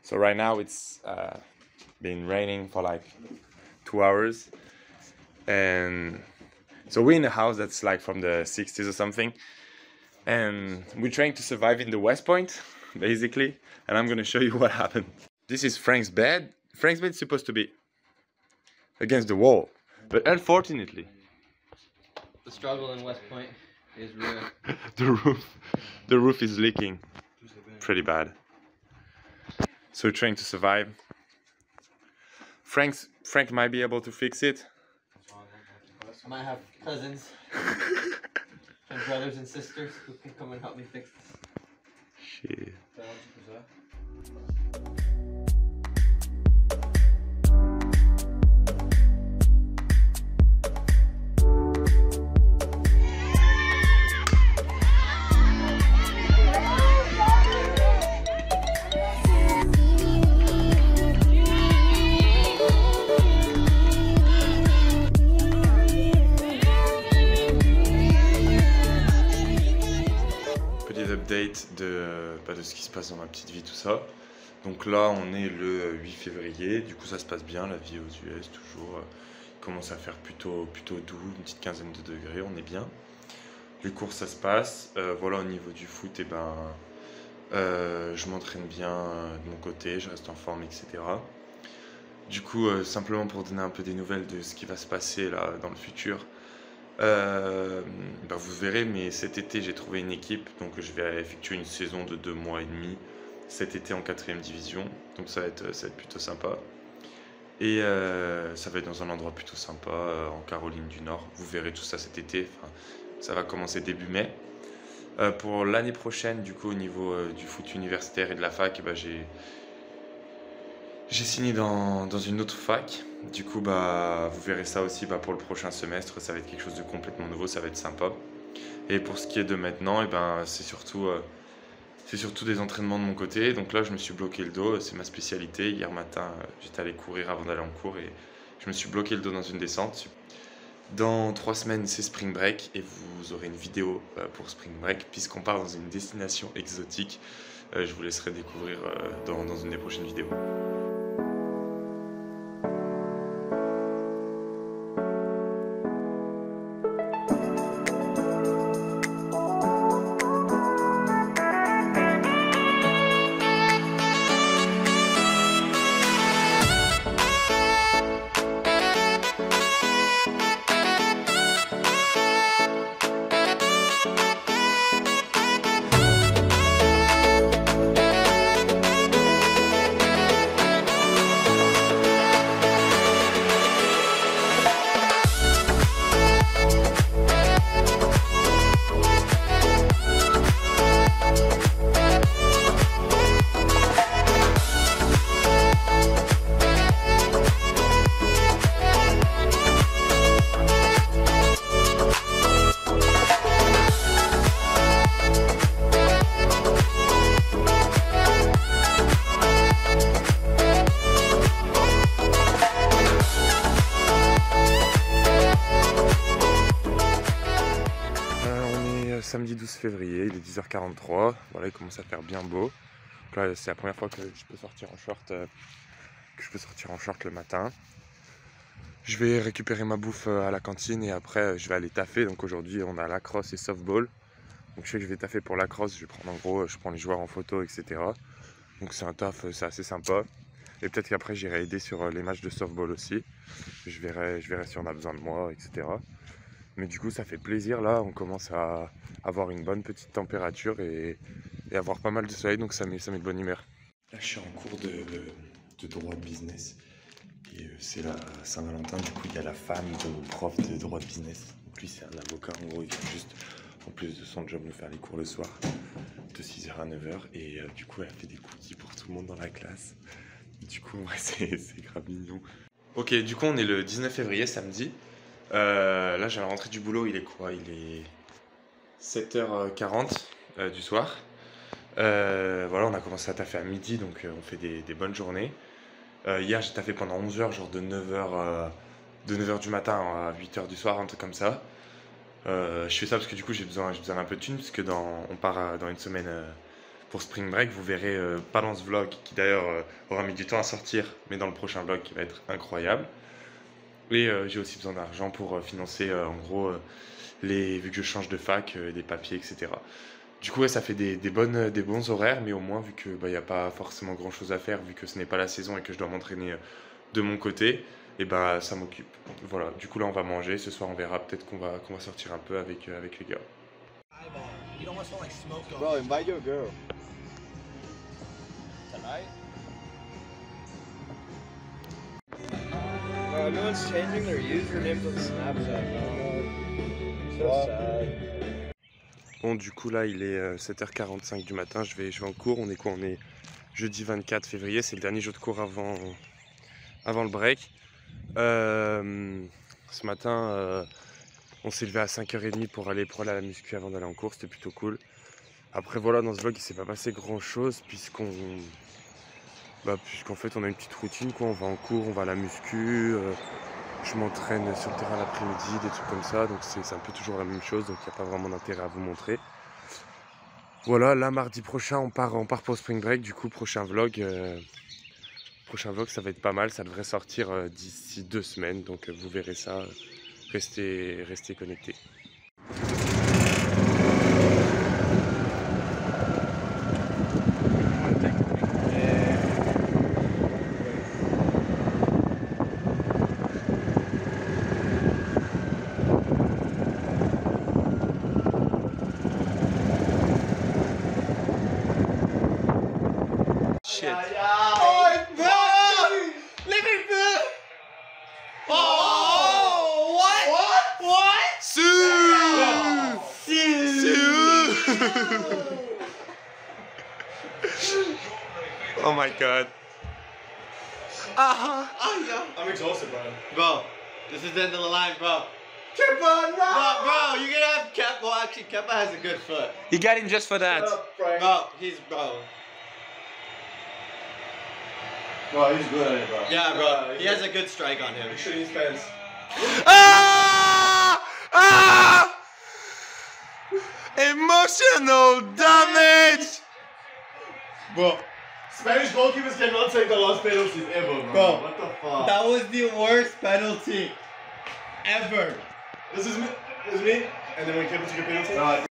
So right now it's been raining for like 2 hours, and so we're in a house that's like from the 60s or something, and we're trying to survive in the West Point, basically, and I'm gonna show you what happened. This is Frank's bed. Frank's bed is supposed to be against the wall, but unfortunately, the struggle in West Point is real. the roof is leaking pretty bad. So we're trying to survive. Frank might be able to fix it. I might have cousins and brothers and sisters who can come and help me fix this. Shit. Update de ce qui se passe dans ma petite vie, tout ça. Donc là on est le 8 février, du coup ça se passe bien, la vie aux US toujours, il commence à faire plutôt doux, une petite quinzaine de degrés, on est bien. Les cours ça se passe, voilà, au niveau du foot, et ben je m'entraîne bien de mon côté, je reste en forme, etc. Du coup simplement pour donner un peu des nouvelles de ce qui va se passer là dans le futur. Vous verrez, mais cet été j'ai trouvé une équipe, donc je vais effectuer une saison de 2 mois et demi cet été en 4e division, donc ça va être plutôt sympa, et ça va être dans un endroit plutôt sympa en Caroline du Nord. Vous verrez tout ça cet été, enfin, ça va commencer début mai. Pour l'année prochaine, du coup, au niveau du foot universitaire et de la fac, j'ai signé dans une autre fac. Du coup, vous verrez ça aussi pour le prochain semestre. Ça va être quelque chose de complètement nouveau, ça va être sympa. Et pour ce qui est de maintenant, c'est surtout des entraînements de mon côté. Donc là, je me suis bloqué le dos, c'est ma spécialité. Hier matin, j'étais allé courir avant d'aller en cours et je me suis bloqué le dos dans une descente. Dans 3 semaines, c'est Spring Break et vous aurez une vidéo pour Spring Break puisqu'on part dans une destination exotique. Je vous laisserai découvrir dans une des prochaines vidéos. Samedi 12 février, il est 10h43, voilà, il commence à faire bien beau. Donc là, c'est la première fois que je peux sortir en short, le matin. Je vais récupérer ma bouffe à la cantine et après je vais aller taffer. Donc aujourd'hui on a lacrosse et softball. Donc je sais que je vais taffer pour lacrosse, je vais prendre, en gros, je prends les joueurs en photo, etc. Donc c'est un taf, c'est assez sympa. Et peut-être qu'après j'irai aider sur les matchs de softball aussi. Je verrai si on a besoin de moi, etc. Mais du coup ça fait plaisir, là on commence à avoir une bonne petite température et avoir pas mal de soleil, donc ça met de bonne humeur. Là je suis en cours de droit de business et c'est la Saint-Valentin, du coup il y a la femme de prof de droit de business. Donc lui c'est un avocat, en gros il vient juste en plus de son job nous faire les cours le soir de 6h à 9h et du coup elle fait des cookies pour tout le monde dans la classe. Du coup ouais, c'est grave mignon. Ok, du coup on est le 19 février, samedi. Là j'ai la rentrée du boulot, il est quoi? Il est 7h40 du soir. Voilà, on a commencé à taffer à midi, donc on fait des bonnes journées. Hier j'ai taffé pendant 11 heures, genre de 9h du matin à 8h du soir, un truc comme ça. Je fais ça parce que du coup j'ai besoin d'un peu de thunes, parce que on part dans une semaine pour Spring Break. Vous verrez pas dans ce vlog, qui d'ailleurs aura mis du temps à sortir, mais dans le prochain vlog qui va être incroyable. Et j'ai aussi besoin d'argent pour financer en gros vu que je change de fac, des papiers, etc. Du coup, ouais, ça fait des bons horaires, mais au moins, vu que n'y a pas forcément grand chose à faire, vu que ce n'est pas la saison et que je dois m'entraîner de mon côté, et bah ça m'occupe. Voilà, du coup là on va manger, ce soir on verra, peut-être qu'on va sortir un peu avec les gars. Bro, invite your girl. Tonight? Everyone's changing their usernames on Snapchat. So sad. Bon, du coup là il est 7h45 du matin, je vais en cours. On est quoi? On est jeudi 24 février, c'est le dernier jour de cours avant le break. Ce matin on s'est levé à 5h30 pour aller à la muscu avant d'aller en cours, c'était plutôt cool. Après voilà, dans ce vlog il s'est pas passé grand chose puisqu'en fait on a une petite routine quoi. On va en cours, on va à la muscu, je m'entraîne sur le terrain l'après-midi, des trucs comme ça, donc c'est un peu toujours la même chose, donc il n'y a pas vraiment d'intérêt à vous montrer. Voilà, là mardi prochain on part pour Spring Break, du coup prochain vlog ça va être pas mal, ça devrait sortir d'ici 2 semaines, donc vous verrez ça, restez connectés. Shit. Oh, bro! Let me feel. Oh, what? Sue! Oh my god. I'm exhausted, bro. Bro, this is the end of the line, bro. Kipper, no! Bro, you're gonna have Keppa. Well, actually, Keppa has a good foot. He got him just for that. Bro, Bro, he's good at it, bro. Yeah, bro. He has a good strike on him. He's shooting his fence. Ah! Ah! Emotional damage! Bro, Spanish goalkeepers cannot take the last penalties ever, bro. Bro, what the fuck? that was the worst penalty ever. This is me, and then when Kipper took a penalty?